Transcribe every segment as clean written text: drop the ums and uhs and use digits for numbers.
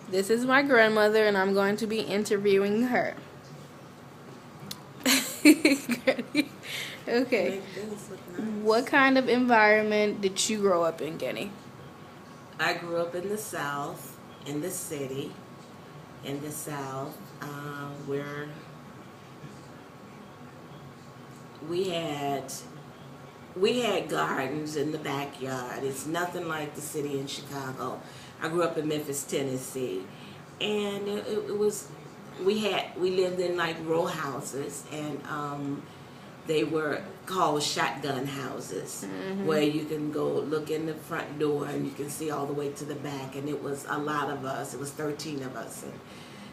This is my grandmother, and I'm going to be interviewing her. Okay. Make things look nice. What kind of environment did you grow up in, Kenny? I grew up in the South, in the city, in the South, where we had gardens in the backyard. It's nothing like the city in Chicago. I grew up in Memphis, Tennessee, and it was we lived in like row houses, and they were called shotgun houses, where you can go look in the front door and you can see all the way to the back. And it was a lot of us. It was 13 of us, and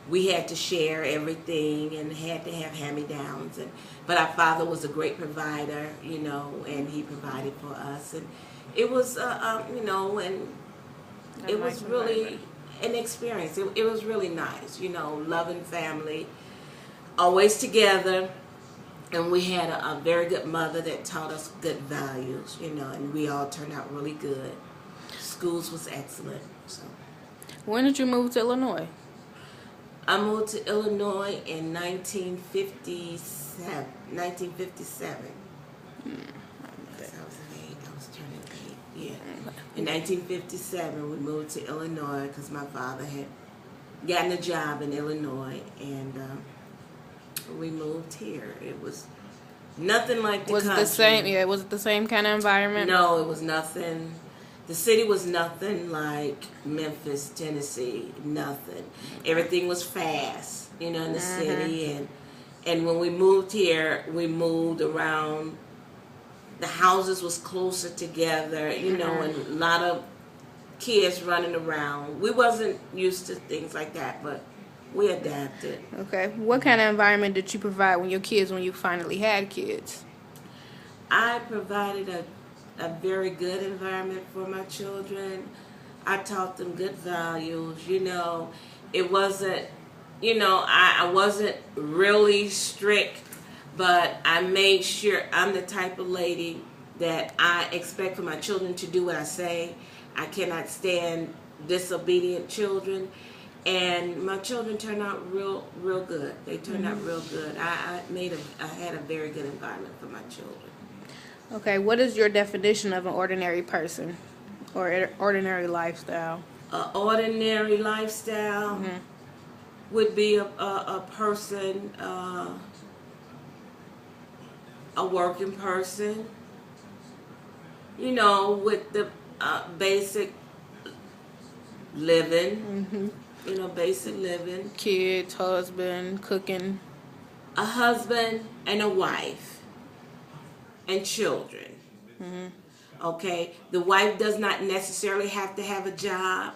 we had to share everything and had to have hand-me-downs. But our father was a great provider, and he provided for us. And it was, and it was really an experience. It was really nice, loving family, always together. And we had a very good mother that taught us good values, and we all turned out really good. Schools was excellent. So When did you move to Illinois? I moved to Illinois in 1957. 1957. I was 8. I was turning 8. Yeah. In 1957, we moved to Illinois because my father had gotten a job in Illinois, and we moved here. It was nothing like the Was it country. the same? Yeah, was it the same kind of environment? No, it was nothing. The city was nothing like Memphis, Tennessee. Nothing. Everything was fast, in the city. And when we moved here, we moved around. The houses was closer together, and a lot of kids running around. We wasn't used to things like that, but we adapted. Okay. What kind of environment did you provide when you finally had kids? I provided a very good environment for my children. I taught them good values. It wasn't, I wasn't really strict, but I made sure I'm the type of lady that I expect for my children to do what I say. I cannot stand disobedient children. And my children turned out real good. They turned out real good. I had a very good environment for my children. Okay. What is your definition of an ordinary person or ordinary lifestyle? An ordinary lifestyle would be a person, a working person, with the basic living. Basic living. Kids, husband, cooking. A husband and a wife and children. Okay? The wife does not necessarily have to have a job.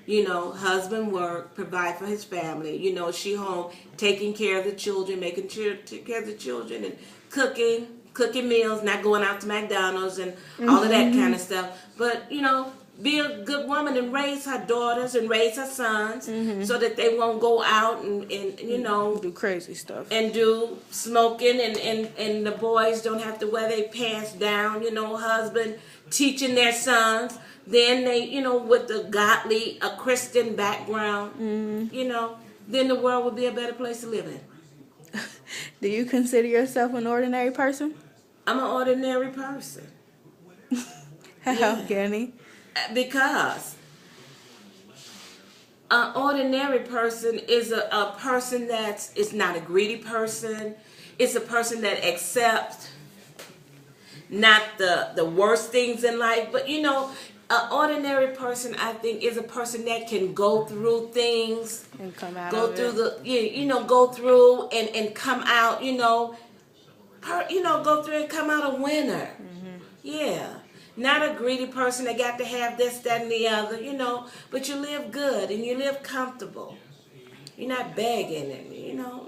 Husband work, provide for his family. She home taking care of the children, making sure take care of the children, and cooking meals, not going out to McDonald's and all of that kind of stuff. But, be a good woman and raise her daughters and raise her sons so that they won't go out and do crazy stuff and do smoking, and the boys don't have to wear their pants down. Husband teaching their sons, then they with the godly, a Christian background, then the world would be a better place to live in. Do you consider yourself an ordinary person? I'm an ordinary person. How, Kenny? Because an ordinary person is a person is not a greedy person. It's a person that accepts not the worst things in life, but an ordinary person, I think, is a person that can go through things And come out go of through it. go through and come out, go through and come out a winner. Yeah. Not a greedy person that got to have this, that, and the other, but you live good and you live comfortable. You're not begging and,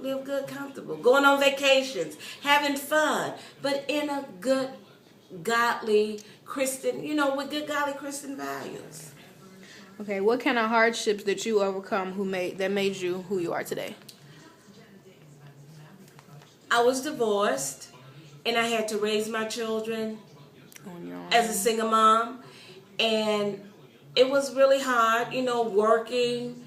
live good, comfortable. Going on vacations, having fun, but in a good, godly Christian, with good, godly Christian values. Okay, what kind of hardships did you overcome that made you who you are today? I was divorced, and I had to raise my children On your own. as a single mom, and it was really hard, working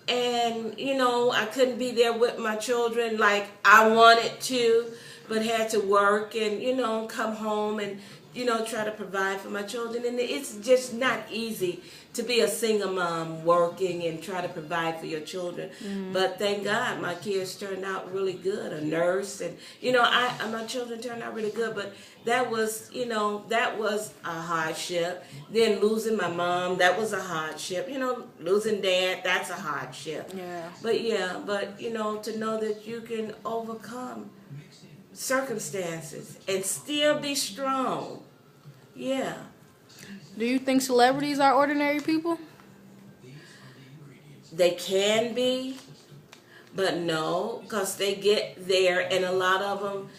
And, you know, I couldn't be there with my children like I wanted to, but had to work and, you know, come home and, you know, try to provide for my children. And it's just not easy to be a single mom working and try to provide for your children. But thank God my kids turned out really good, a nurse. And, you know, my children turned out really good. But that was, you know, that was a hardship. Then losing my mom, that was a hardship. You know, losing dad, that's a hardship. Yeah. But, you know, to know that you can overcome circumstances and still be strong. Yeah. Do you think celebrities are ordinary people? They can be, but no, because they get there, and a lot of them,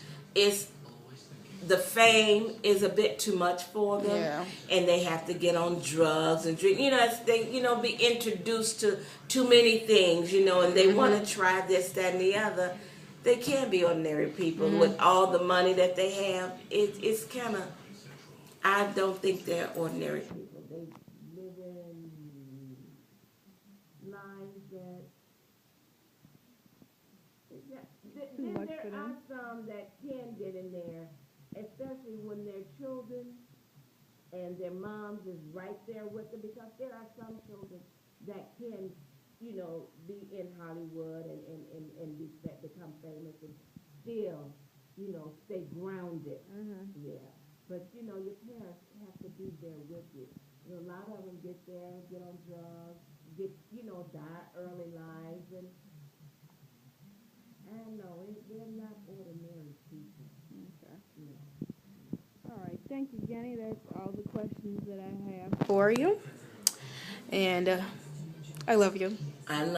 the fame is a bit too much for them, Yeah. and they have to get on drugs and drink. You know, they be introduced to too many things. You know, and they want to try this, that, and the other. They can be ordinary people with all the money that they have. It's kind of. I don't think they're ordinary people. They live in lives that. There are some that can get in there, especially when their children and their moms is right there with them, because there are some children that can, you know, be in Hollywood and become famous and still, you know, stay grounded. Yeah. But, you know, your parents have to be there with you. You know, a lot of them get there, get on drugs, die early lives. And I don't know, they're not ordinary people. Okay. Yeah. All right. Thank you, Jenny. That's all the questions that I have for you. And I love you. I love